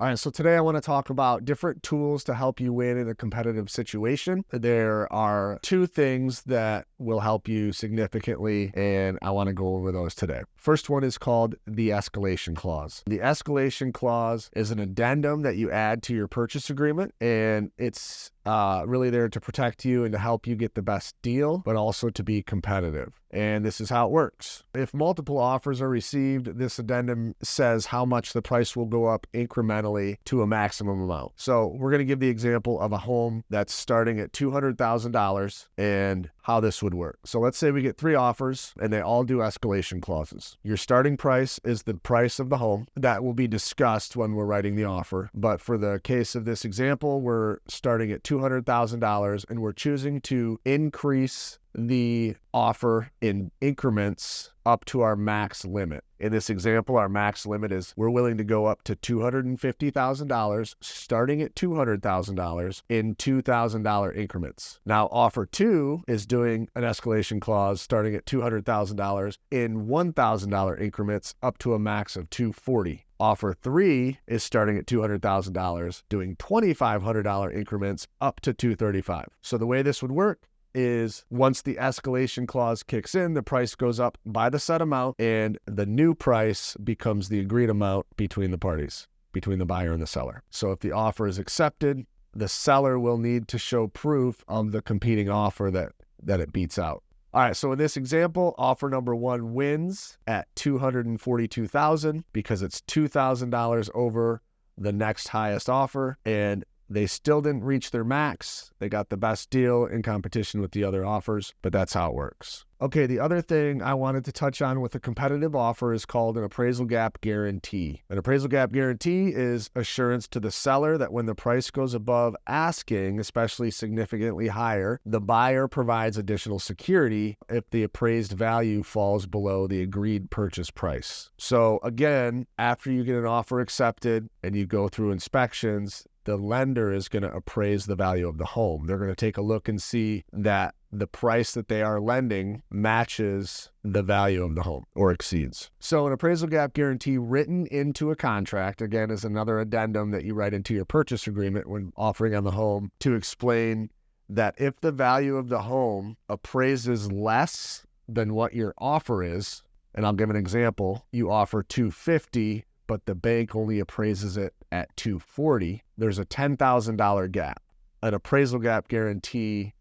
All right, so today I want to talk about different tools to help you win in a competitive situation. There are two things that will help you significantly, and I want to go over those today. First one is called the escalation clause. The escalation clause is an addendum that you add to your purchase agreement, and it's really there to protect you and to help you get the best deal, but also to be competitive. And this is how it works. If multiple offers are received, this addendum says how much the price will go up incrementally to a maximum amount. So we're going to give the example of a home that's starting at $200,000 and how this would work. So let's say we get 3 offers and they all do escalation clauses. Your starting price is the price of the home. That will be discussed when we're writing the offer. But for the case of this example, we're starting at $200,000 and we're choosing to increase the offer in increments up to our max limit. In this example, our max limit is we're willing to go up to $250,000, starting at $200,000 in $2,000 increments. Now, offer 2 is doing an escalation clause starting at $200,000 in $1,000 increments up to a max of $240,000. Offer 3 is starting at $200,000, doing $2,500 increments up to $235,000. So the way this would work is once the escalation clause kicks in, the price goes up by the set amount and the new price becomes the agreed amount between the parties, between the buyer and the seller. So if the offer is accepted, the seller will need to show proof of the competing offer that it beats out. All right, so in this example, offer number 1 wins at $242,000 because it's $2,000 over the next highest offer, and they still didn't reach their max. They got the best deal in competition with the other offers, but that's how it works. Okay, the other thing I wanted to touch on with a competitive offer is called an appraisal gap guarantee. An appraisal gap guarantee is assurance to the seller that when the price goes above asking, especially significantly higher, the buyer provides additional security if the appraised value falls below the agreed purchase price. So again, after you get an offer accepted and you go through inspections, the lender is going to appraise the value of the home. They're going to take a look and see that the price that they are lending matches the value of the home or exceeds. So an appraisal gap guarantee written into a contract, again, is another addendum that you write into your purchase agreement when offering on the home to explain that if the value of the home appraises less than what your offer is, and I'll give an example, you offer $250,000, but the bank only appraises it at $240,000, there's a $10,000 gap. An appraisal gap guarantee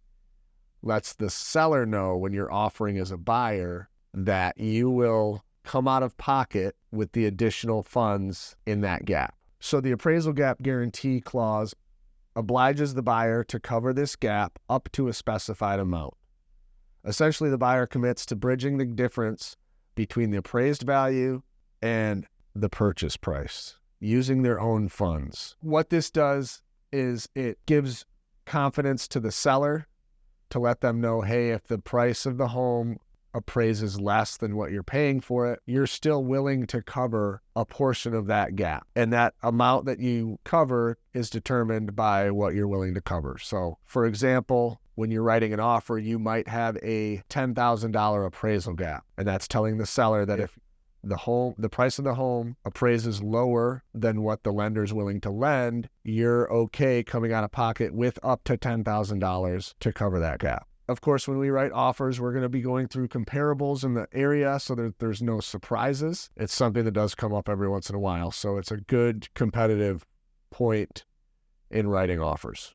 lets the seller know when you're offering as a buyer that you will come out of pocket with the additional funds in that gap. So the appraisal gap guarantee clause obliges the buyer to cover this gap up to a specified amount. Essentially, the buyer commits to bridging the difference between the appraised value and the purchase price using their own funds. What this does is it gives confidence to the seller to let them know, hey, if the price of the home appraises less than what you're paying for it, you're still willing to cover a portion of that gap. And that amount that you cover is determined by what you're willing to cover. So for example, when you're writing an offer, you might have a $10,000 appraisal gap. And that's telling the seller that if the price of the home appraises lower than what the lender is willing to lend, you're okay coming out of pocket with up to $10,000 to cover that gap. Of course, when we write offers, we're going to be going through comparables in the area so that there's no surprises. It's something that does come up every once in a while, so it's a good competitive point in writing offers.